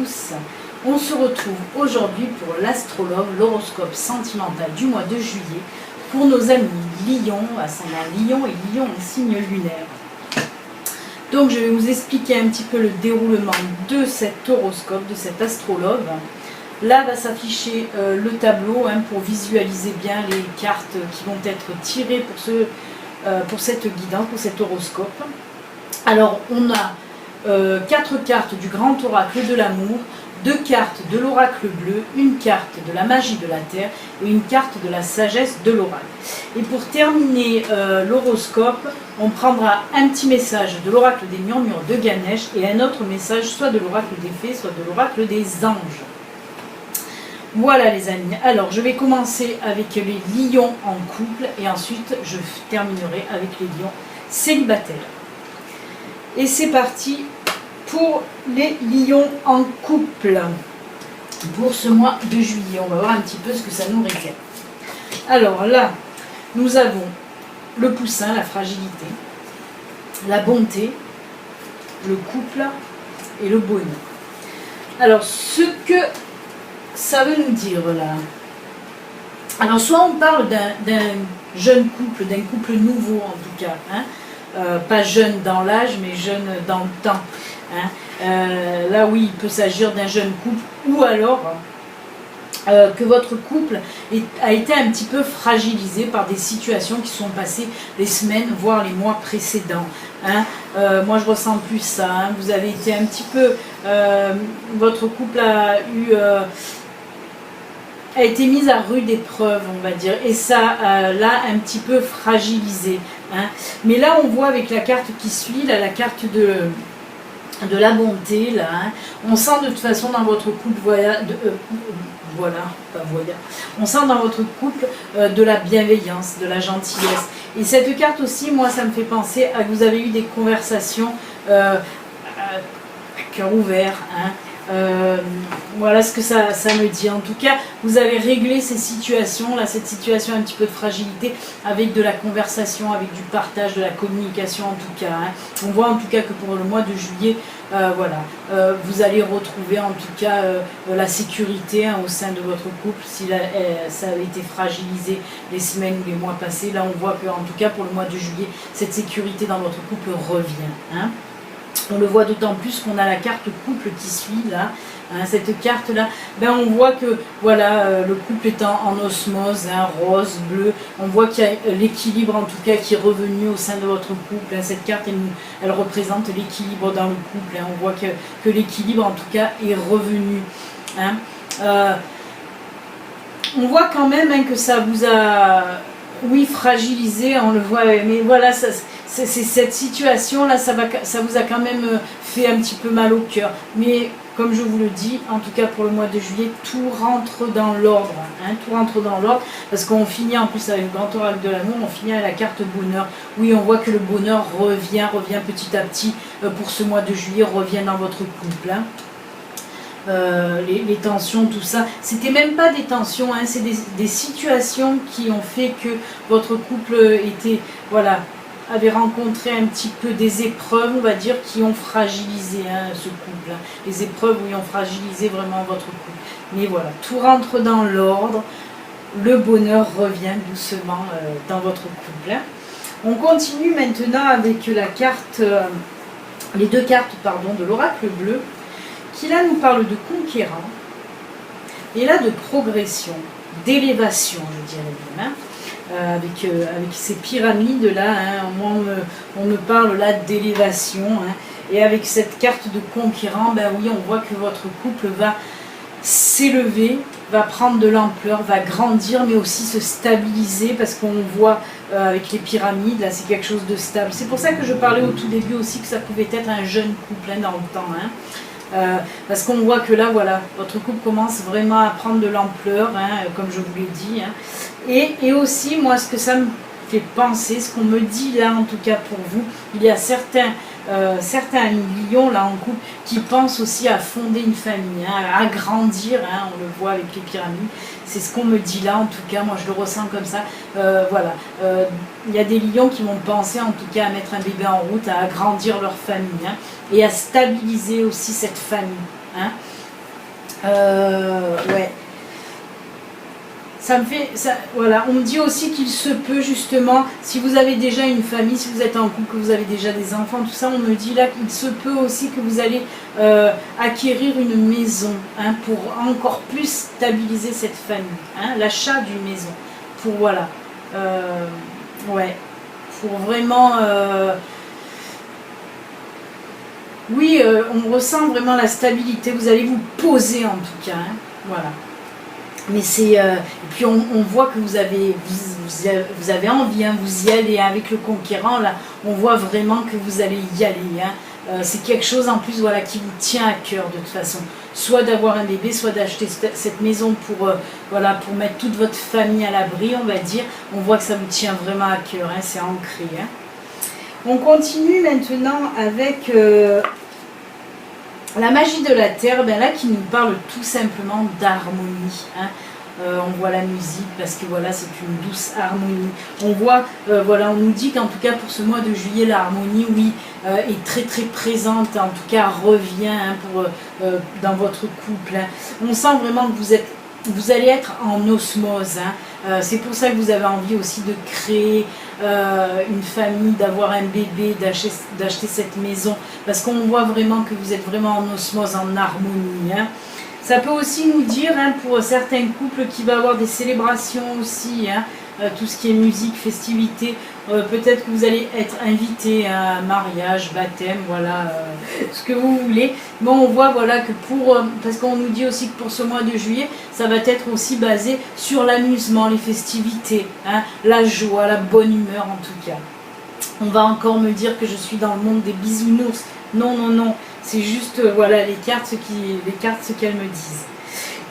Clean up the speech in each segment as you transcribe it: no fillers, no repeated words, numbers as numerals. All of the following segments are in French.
tous, on se retrouve aujourd'hui pour l'astrologue, l'horoscope sentimental du mois de juillet pour nos amis Lion, ascendant Lion et Lion en signe lunaire. Donc je vais vous expliquer un petit peu le déroulement de cet horoscope, de cet astrologue. Là va s'afficher le tableau pour visualiser bien les cartes qui vont être tirées pour cette guidance, pour cet horoscope. Alors on a 4 cartes du grand oracle de l'amour, 2 cartes de l'oracle bleu, une carte de la magie de la terre et une carte de la sagesse de l'oracle. Et pour terminer l'horoscope, on prendra un petit message de l'oracle des murmures de Ganesh et un autre message soit de l'oracle des fées, soit de l'oracle des anges. Voilà les amis, alors je vais commencer avec les lions en couple et ensuite je terminerai avec les lions célibataires. Et c'est parti pour les lions en couple pour ce mois de juillet. On va voir un petit peu ce que ça nous réserve. Alors là, nous avons le poussin, la fragilité, la bonté, le couple et le bonheur. Alors ce que ça veut nous dire là, alors soit on parle d'un jeune couple, d'un couple nouveau en tout cas, pas jeune dans l'âge mais jeune dans le temps. Là oui, il peut s'agir d'un jeune couple ou alors que votre couple a été un petit peu fragilisé par des situations qui sont passées les semaines voire les mois précédents. Moi je ressens plus ça, vous avez été un petit peu, votre couple a été mise à rude épreuve, on va dire, et ça l'a un petit peu fragilisé. Mais là on voit avec la carte qui suit, là, la carte de la bonté, là, on sent de toute façon dans votre couple, on sent dans votre couple de la bienveillance, de la gentillesse. Et cette carte aussi, moi ça me fait penser à que vous avez eu des conversations à cœur ouvert, voilà ce que ça me dit. En tout cas, vous avez réglé ces situations, là, cette situation un petit peu de fragilité avec de la conversation, avec du partage, de la communication en tout cas. On voit en tout cas que pour le mois de juillet, vous allez retrouver en tout cas la sécurité au sein de votre couple. Si ça avait été fragilisé les semaines ou les mois passés, là on voit que en tout cas pour le mois de juillet, cette sécurité dans votre couple revient. On le voit d'autant plus qu'on a la carte couple qui suit là, cette carte là, on voit que voilà, le couple est en osmose, rose, bleu, on voit qu'il y a l'équilibre en tout cas qui est revenu au sein de votre couple. Cette carte elle représente l'équilibre dans le couple, on voit que l'équilibre en tout cas est revenu. On voit quand même que ça vous a, oui, fragilisé, on le voit, mais voilà, c'est cette situation là, ça vous a quand même fait un petit peu mal au cœur. Mais comme je vous le dis, en tout cas pour le mois de juillet, tout rentre dans l'ordre. Tout rentre dans l'ordre, parce qu'on finit en plus avec le grand oracle de l'amour, on finit avec la carte bonheur. Oui, on voit que le bonheur revient petit à petit pour ce mois de juillet, revient dans votre couple. Les tensions, tout ça, c'était même pas des tensions, c'est des situations qui ont fait que votre couple était, voilà, avait rencontré un petit peu des épreuves, on va dire, qui ont fragilisé ce couple. Les épreuves qui ont fragilisé vraiment votre couple. Mais voilà, tout rentre dans l'ordre, le bonheur revient doucement dans votre couple. On continue maintenant avec la carte, les 2 cartes de l'oracle bleu, qui là nous parle de conquérant, et là de progression, d'élévation, je dirais même. Avec ces pyramides là, on me parle là d'élévation, et avec cette carte de conquérant, oui, on voit que votre couple va s'élever, va prendre de l'ampleur, va grandir, mais aussi se stabiliser, parce qu'on voit avec les pyramides là, c'est quelque chose de stable. C'est pour ça que je parlais au tout début aussi que ça pouvait être un jeune couple dans le temps, parce qu'on voit que là, voilà, votre couple commence vraiment à prendre de l'ampleur, comme je vous l'ai dit. Et aussi, moi, ce que ça me fait penser, ce qu'on me dit là, en tout cas pour vous, il y a certains lions là en couple qui pensent aussi à fonder une famille, à grandir, on le voit avec les pyramides. C'est ce qu'on me dit là, en tout cas, moi je le ressens comme ça. Voilà, il y a des lions qui vont penser en tout cas à mettre un bébé en route, à agrandir leur famille, et à stabiliser aussi cette famille. Ouais. Ça me fait, ça, voilà, on me dit aussi qu'il se peut justement, si vous avez déjà une famille, si vous êtes en couple, que vous avez déjà des enfants, tout ça, on me dit là qu'il se peut aussi que vous allez acquérir une maison, hein, pour encore plus stabiliser cette famille, hein, l'achat d'une maison, pour voilà, ouais, pour vraiment, oui, on ressent vraiment la stabilité, vous allez vous poser en tout cas, hein, voilà. Mais c'est et puis on voit que vous avez envie, hein, vous y allez, hein, avec le conquérant là, on voit vraiment que vous allez y aller, hein. C'est quelque chose en plus, voilà, qui vous tient à cœur de toute façon, soit d'avoir un bébé, soit d'acheter cette maison pour voilà, pour mettre toute votre famille à l'abri, on va dire. On voit que ça vous tient vraiment à cœur, hein, c'est ancré, hein. On continue maintenant avec la magie de la terre, ben là, qui nous parle tout simplement d'harmonie, hein. On voit la musique parce que voilà, c'est une douce harmonie. On voit, voilà, on nous dit qu'en tout cas pour ce mois de juillet, l'harmonie, oui, est très très présente, en tout cas revient, hein, dans votre couple, hein. On sent vraiment que vous allez être en osmose, hein. C'est pour ça que vous avez envie aussi de créer une famille, d'avoir un bébé, d'acheter cette maison, parce qu'on voit vraiment que vous êtes vraiment en osmose, en harmonie, hein. Ça peut aussi nous dire, hein, pour certains couples, qu'il va y avoir des célébrations aussi, hein, tout ce qui est musique, festivité, peut-être que vous allez être invité à un mariage, baptême, voilà, ce que vous voulez. Mais on voit, voilà, que parce qu'on nous dit aussi que pour ce mois de juillet, ça va être aussi basé sur l'amusement, les festivités, hein, la joie, la bonne humeur en tout cas. On va encore me dire que je suis dans le monde des bisounours. Non, non, non, c'est juste, voilà, les cartes, ce qu'elles me disent.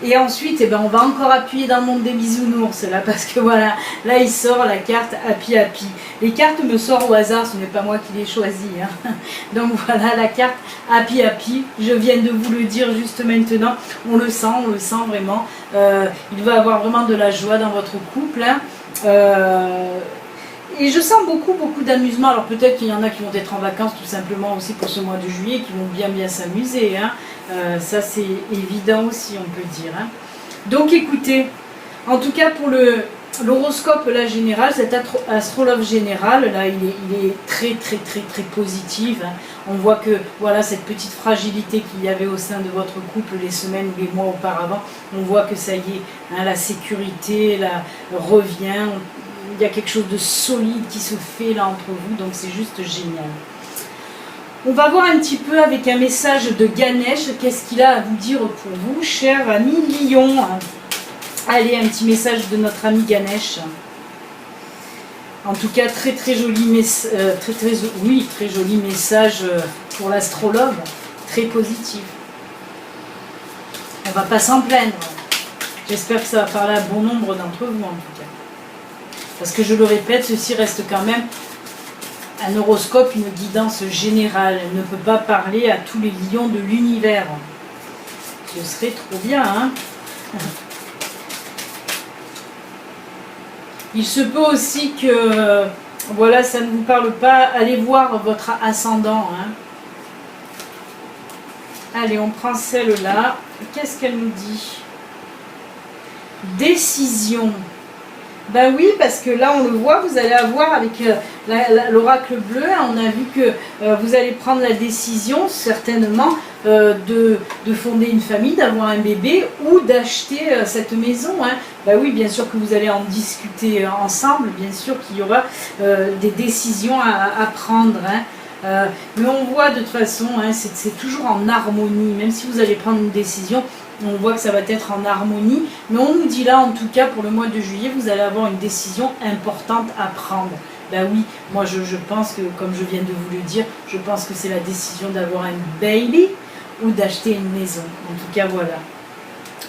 Et ensuite, eh ben, on va encore appuyer dans le monde des bisounours, là, parce que voilà, là, il sort la carte Happy Happy. Les cartes me sortent au hasard, ce n'est pas moi qui les choisis, hein. Donc voilà, la carte Happy Happy, je viens de vous le dire juste maintenant, on le sent vraiment. Il va y avoir vraiment de la joie dans votre couple, hein. Et je sens beaucoup d'amusement. Alors peut-être qu'il y en a qui vont être en vacances tout simplement aussi pour ce mois de juillet, qui vont bien s'amuser, hein. Ça c'est évident aussi, on peut dire, hein. Donc écoutez, en tout cas pour l'horoscope là général, cet astrologue général là, il est très positif, hein. On voit que voilà, cette petite fragilité qu'il y avait au sein de votre couple les semaines ou les mois auparavant, on voit que ça y est, hein, la sécurité là, revient. Il y a quelque chose de solide qui se fait là entre vous, donc c'est juste génial. On va voir un petit peu avec un message de Ganesh, qu'est-ce qu'il a à vous dire pour vous, cher ami Lion. Allez, un petit message de notre ami Ganesh. En tout cas, très joli très joli message pour l'astrologue, très positif. On va pas s'en plaindre. J'espère que ça va parler à bon nombre d'entre vous en tout cas. Parce que je le répète, ceci reste quand même un horoscope, une guidance générale. Elle ne peut pas parler à tous les lions de l'univers. Ce serait trop bien, hein. Il se peut aussi que, voilà, ça ne vous parle pas. Allez voir votre ascendant, hein. Allez, on prend celle-là. Qu'est-ce qu'elle nous dit? Décision. Ben oui, parce que là on le voit, vous allez avoir avec l'oracle bleu, on a vu que vous allez prendre la décision certainement de fonder une famille, d'avoir un bébé ou d'acheter cette maison, hein. Ben oui, bien sûr que vous allez en discuter ensemble, bien sûr qu'il y aura des décisions à prendre, hein. Mais on voit de toute façon, hein, c'est toujours en harmonie, même si vous allez prendre une décision, on voit que ça va être en harmonie, mais on nous dit là, en tout cas pour le mois de juillet, vous allez avoir une décision importante à prendre. Ben oui, moi je pense que, comme je viens de vous le dire, je pense que c'est la décision d'avoir un baby ou d'acheter une maison. En tout cas, voilà.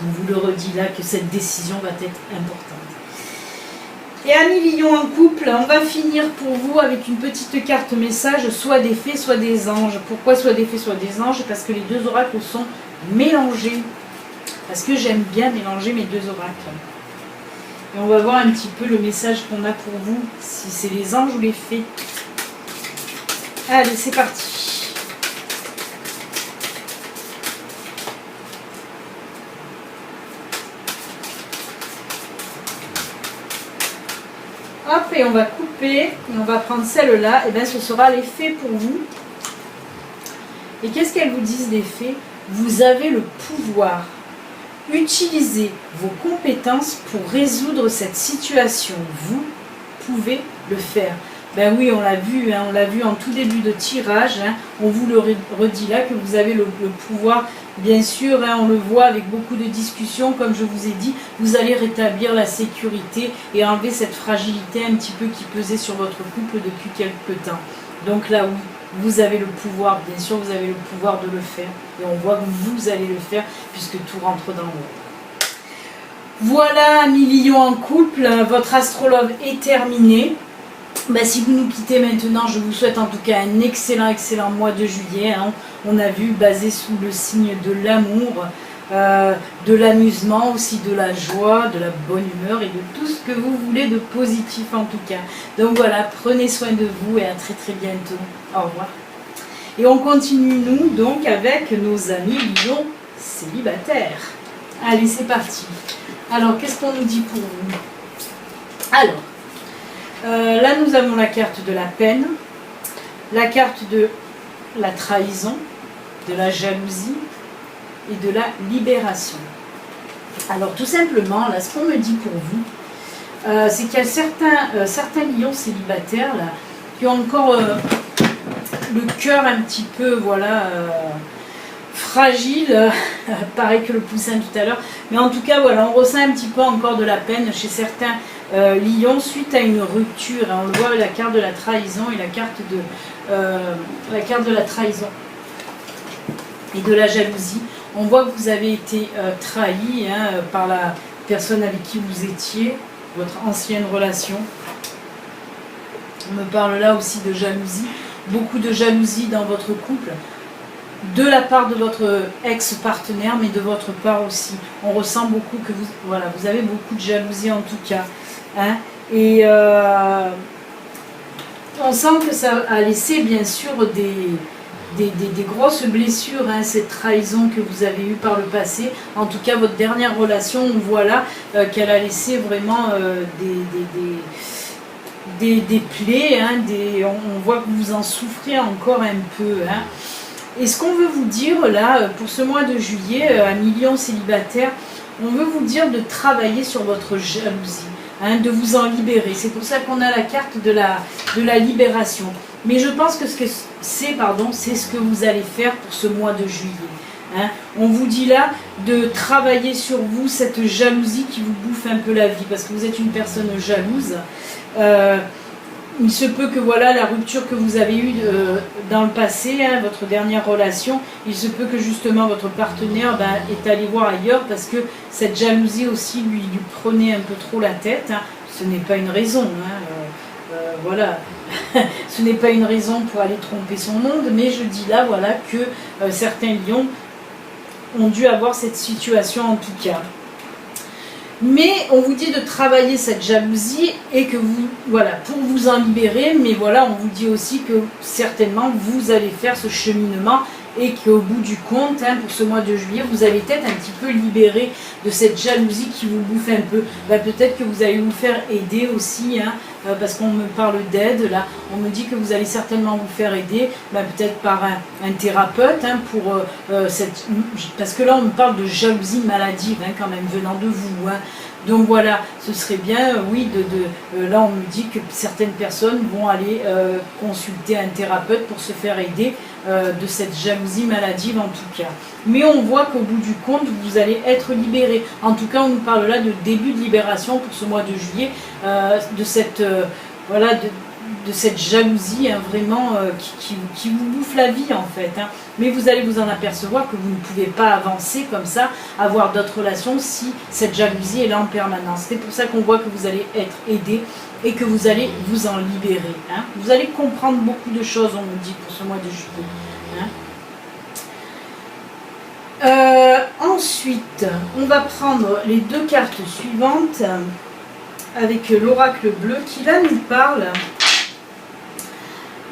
On vous le redit là que cette décision va être importante. Et amis Lion en couple, on va finir pour vous avec une petite carte message, soit des fées, soit des anges. Pourquoi soit des fées, soit des anges? Parce que les deux oracles sont mélangés. Parce que j'aime bien mélanger mes deux oracles. Et on va voir un petit peu le message qu'on a pour vous, si c'est les anges ou les fées. Allez, c'est parti. et on va couper, et on va prendre celle-là, et bien ce sera les faits pour vous. Et qu'est-ce qu'elles vous disent les faits? Vous avez le pouvoir. Utilisez vos compétences pour résoudre cette situation. Vous pouvez le faire. Ben oui, on l'a vu, hein, on l'a vu en tout début de tirage. Hein, on vous le redit là que vous avez le pouvoir. Bien sûr, hein, on le voit avec beaucoup de discussions, comme je vous ai dit, vous allez rétablir la sécurité et enlever cette fragilité un petit peu qui pesait sur votre couple depuis quelque temps. Donc là, oui, vous avez le pouvoir, bien sûr, vous avez le pouvoir de le faire. Et on voit que vous allez le faire puisque tout rentre dans l'ordre. Voilà, amis Lion en couple, votre astrologue est terminé. Ben, si vous nous quittez maintenant, je vous souhaite en tout cas un excellent mois de juillet. Hein. On a vu, basé sous le signe de l'amour, de l'amusement, aussi de la joie, de la bonne humeur et de tout ce que vous voulez de positif en tout cas. Donc voilà, prenez soin de vous et à très bientôt. Au revoir. Et on continue nous donc avec nos amis Lion célibataires. Allez, c'est parti. Alors, qu'est-ce qu'on nous dit pour vous? Alors, là nous avons la carte de la peine, la carte de la trahison, de la jalousie et de la libération. Alors tout simplement, là ce qu'on me dit pour vous, c'est qu'il y a certains lions célibataires là, qui ont encore le cœur un petit peu voilà, fragile, pareil que le poussin tout à l'heure, mais en tout cas voilà, on ressent un petit peu encore de la peine chez certains lions suite à une rupture. On le voit, la carte de la trahison et la carte de la trahison et de la jalousie. On voit que vous avez été trahi hein, par la personne avec qui vous étiez, votre ancienne relation. On me parle là aussi de jalousie, beaucoup de jalousie dans votre couple, de la part de votre ex-partenaire, mais de votre part aussi. On ressent beaucoup que vous avez beaucoup de jalousie en tout cas. Hein, et on sent que ça a laissé bien sûr des grosses blessures, hein, cette trahison que vous avez eue par le passé. En tout cas, votre dernière relation, on voit là qu'elle a laissé vraiment des plaies, hein, on voit que vous en souffrez encore un peu. Hein. Et ce qu'on veut vous dire là, pour ce mois de juillet, amis Lion célibataire, on veut vous dire de travailler sur votre jalousie. Hein, de vous en libérer. C'est pour ça qu'on a la carte de la libération. Mais je pense que c'est ce que vous allez faire pour ce mois de juillet. Hein. On vous dit là de travailler sur vous, cette jalousie qui vous bouffe un peu la vie, parce que vous êtes une personne jalouse. Il se peut que voilà la rupture que vous avez eue dans le passé, hein, votre dernière relation, il se peut que justement votre partenaire est allé voir ailleurs parce que cette jalousie aussi lui prenait un peu trop la tête. Hein. Ce n'est pas une raison, hein, voilà, ce n'est pas une raison pour aller tromper son monde, mais je dis là voilà que certains lions ont dû avoir cette situation en tout cas. Mais on vous dit de travailler cette jalousie et que vous, voilà, pour vous en libérer, mais voilà, on vous dit aussi que certainement vous allez faire ce cheminement et qu'au bout du compte, hein, pour ce mois de juillet, vous allez être un petit peu libéré de cette jalousie qui vous bouffe un peu. Peut-être que vous allez vous faire aider aussi, hein, parce qu'on me parle d'aide, là, on me dit que vous allez certainement vous faire aider, peut-être par un thérapeute, hein, parce que là on me parle de jalousie maladive, hein, quand même, venant de vous. Hein. Donc voilà, ce serait bien, oui, là on me dit que certaines personnes vont aller consulter un thérapeute pour se faire aider de cette jalousie maladive en tout cas. Mais on voit qu'au bout du compte, vous allez être libéré. En tout cas, on nous parle là de début de libération pour ce mois de juillet, de cette jalousie hein, vraiment qui vous bouffe la vie en fait. Hein. Mais vous allez vous en apercevoir que vous ne pouvez pas avancer comme ça, avoir d'autres relations si cette jalousie est là en permanence. C'est pour ça qu'on voit que vous allez être aidé et que vous allez vous en libérer. Hein. Vous allez comprendre beaucoup de choses, on me dit, pour ce mois de juillet. Hein. Ensuite, on va prendre les deux cartes suivantes avec l'oracle bleu qui là nous parle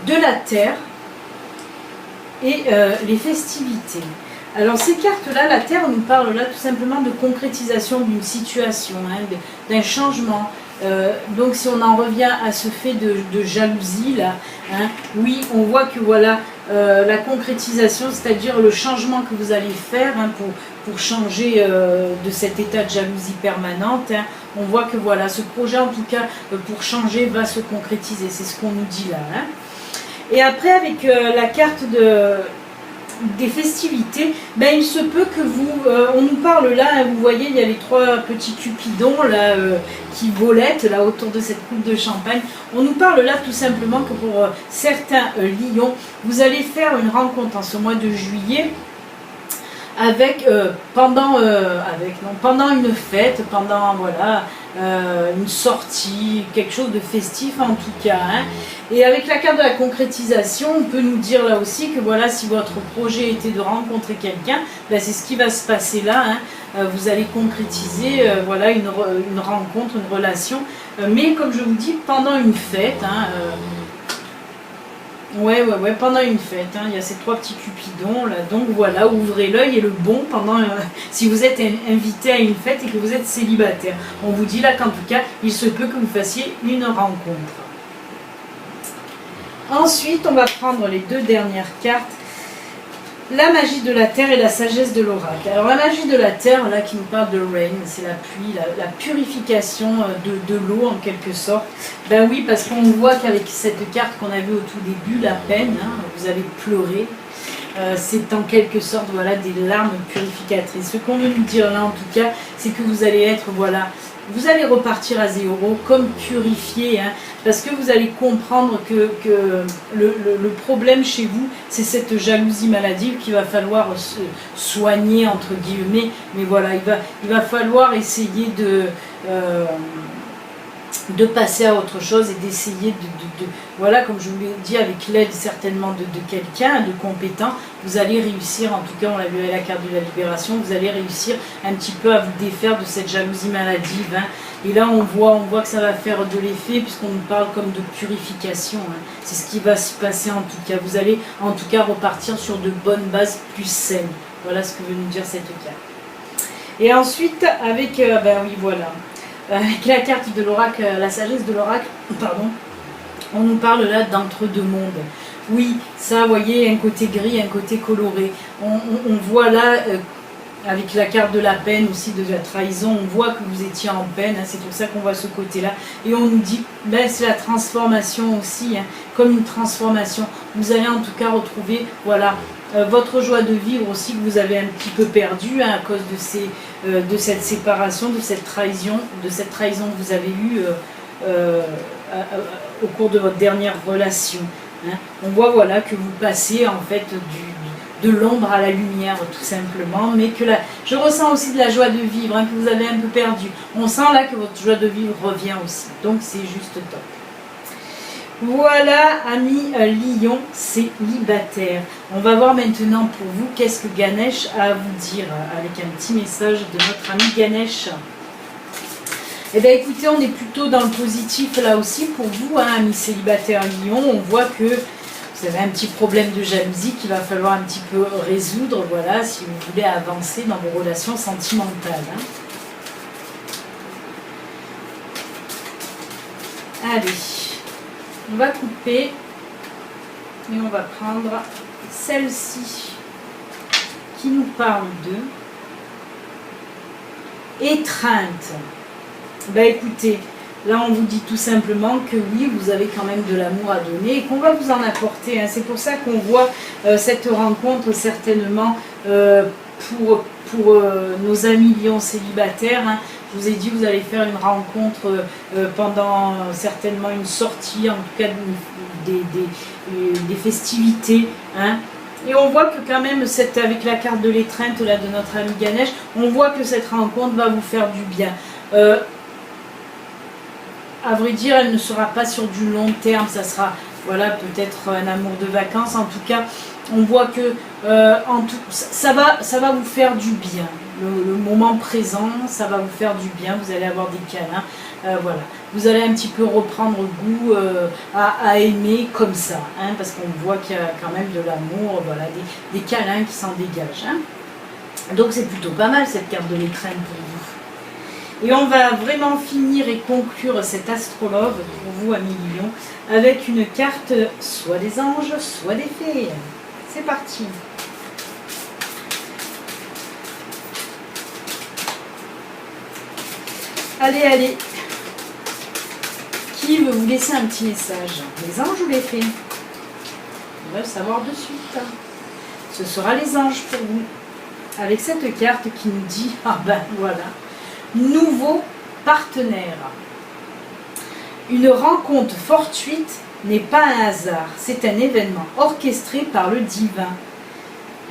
de la terre et les festivités. Alors ces cartes-là, la terre nous parle là tout simplement de concrétisation d'une situation, hein, d'un changement, Donc si on en revient à ce fait de jalousie là, hein, oui, on voit que voilà la concrétisation, c'est-à-dire le changement que vous allez faire, hein, pour changer de cet état de jalousie permanente, hein, on voit que voilà, ce projet en tout cas pour changer va se concrétiser, c'est ce qu'on nous dit là. Hein. Et après avec la carte des festivités, ben, il se peut que vous, on nous parle là, hein, vous voyez il y a les 3 petits cupidons là qui volettent là autour de cette coupe de champagne. On nous parle là tout simplement que pour certains lions, vous allez faire une rencontre en ce mois de juillet avec pendant une fête, pendant voilà une sortie, quelque chose de festif en tout cas. Hein. Et avec la carte de la concrétisation, on peut nous dire là aussi que voilà, si votre projet était de rencontrer quelqu'un, ben, c'est ce qui va se passer là. Hein. Vous allez concrétiser voilà une rencontre, une relation, mais comme je vous dis, pendant une fête. Hein, ouais, pendant une fête, hein, il y a ces 3 petits cupidons là, donc voilà, ouvrez l'œil et le bon pendant, si vous êtes invité à une fête et que vous êtes célibataire. On vous dit là qu'en tout cas, il se peut que vous fassiez une rencontre. Ensuite, on va prendre les 2 dernières cartes. La magie de la terre et la sagesse de l'oracle. Alors la magie de la terre, là qui nous parle de rain, c'est la pluie, la purification de l'eau en quelque sorte. Ben oui, parce qu'on voit qu'avec cette carte qu'on a vue au tout début, la peine, hein, vous avez pleuré. C'est en quelque sorte voilà, des larmes purificatrices. Ce qu'on veut nous dire là en tout cas, c'est que vous allez être, voilà, vous allez repartir à zéro, comme purifié, hein, parce que vous allez comprendre que le problème chez vous, c'est cette jalousie maladive qu'il va falloir soigner, entre guillemets. Mais voilà, il va falloir essayer de passer à autre chose et d'essayer voilà, comme je vous l'ai dit, avec l'aide certainement de quelqu'un de compétent, vous allez réussir, en tout cas on l'a vu avec la carte de la libération, vous allez réussir un petit peu à vous défaire de cette jalousie maladive. Hein. Et là on voit que ça va faire de l'effet puisqu'on nous parle comme de purification. Hein. C'est ce qui va se passer en tout cas. Vous allez en tout cas repartir sur de bonnes bases plus saines. Voilà ce que veut nous dire cette carte. Et ensuite avec, ben oui voilà. Avec la carte de l'oracle, la sagesse de l'oracle, pardon, on nous parle là d'entre-deux mondes. Oui, ça, vous voyez, un côté gris, un côté coloré. On voit là, avec la carte de la peine aussi, de la trahison, on voit que vous étiez en peine, hein, c'est pour ça qu'on voit ce côté-là. Et on nous dit, ben, c'est la transformation aussi, hein, comme une transformation. Vous allez en tout cas retrouver, voilà, votre joie de vivre aussi que vous avez un petit peu perdu, hein, à cause de cette séparation, de cette trahison que vous avez eue au cours de votre dernière relation. Hein. On voit voilà, que vous passez en fait de l'ombre à la lumière tout simplement, mais que je ressens aussi de la joie de vivre, hein, que vous avez un peu perdu. On sent là que votre joie de vivre revient aussi, donc c'est juste top. Voilà, amis Lion célibataires. On va voir maintenant pour vous qu'est-ce que Ganesh a à vous dire avec un petit message de notre ami Ganesh. Eh bien écoutez, on est plutôt dans le positif là aussi pour vous, hein, amis célibataires Lion. On voit que vous avez un petit problème de jalousie qu'il va falloir un petit peu résoudre, voilà, si vous voulez avancer dans vos relations sentimentales. Hein. Allez. On va couper et on va prendre celle-ci qui nous parle de étreinte. Ben écoutez, là on vous dit tout simplement que oui, vous avez quand même de l'amour à donner et qu'on va vous en apporter. Hein. C'est pour ça qu'on voit cette rencontre certainement pour nos amis lions célibataires. Hein. Je vous ai dit, vous allez faire une rencontre pendant certainement une sortie, en tout cas des festivités. Hein. Et on voit que quand même, avec la carte de l'étreinte là, de notre ami Ganesh, on voit que cette rencontre va vous faire du bien. À vrai dire, elle ne sera pas sur du long terme, ça sera voilà, peut-être un amour de vacances. En tout cas, on voit que ça va vous faire du bien. Le moment présent, ça va vous faire du bien, vous allez avoir des câlins, voilà. Vous allez un petit peu reprendre goût à aimer comme ça, hein, parce qu'on voit qu'il y a quand même de l'amour, voilà, des câlins qui s'en dégagent. Hein. Donc c'est plutôt pas mal cette carte de l'étreinte pour vous. Et on va vraiment finir et conclure cet astrologue pour vous, amis Lion, avec une carte soit des anges, soit des fées. C'est parti. Allez, allez. Qui veut vous laisser un petit message? Les anges ou les fées? On va le savoir de suite. Ce sera les anges pour vous. Avec cette carte qui nous dit, ah ben voilà, nouveau partenaire. Une rencontre fortuite n'est pas un hasard, c'est un événement orchestré par le divin.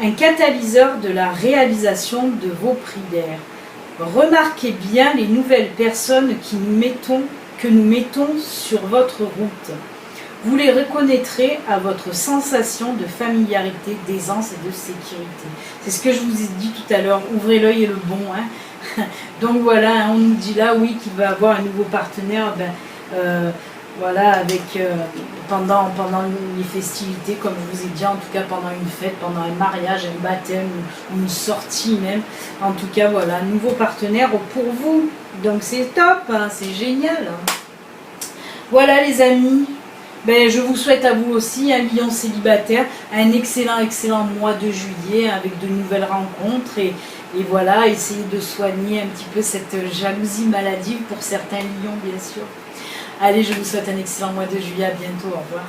Un catalyseur de la réalisation de vos prières. Remarquez bien les nouvelles personnes que nous mettons sur votre route. Vous les reconnaîtrez à votre sensation de familiarité, d'aisance et de sécurité. C'est ce que je vous ai dit tout à l'heure, ouvrez l'œil et le bon. Hein. Donc voilà, on nous dit là, oui, qu'il va avoir un nouveau partenaire. Voilà, avec pendant les festivités, comme je vous ai dit, en tout cas pendant une fête, pendant un mariage, un baptême, une sortie même. En tout cas, voilà, un nouveau partenaire pour vous. Donc c'est top, hein, c'est génial. Voilà les amis, je vous souhaite à vous aussi, un lion célibataire, un excellent mois de juillet avec de nouvelles rencontres. Et voilà, essayez de soigner un petit peu cette jalousie maladive pour certains lions, bien sûr. Allez, je vous souhaite un excellent mois de juillet. À bientôt. Au revoir.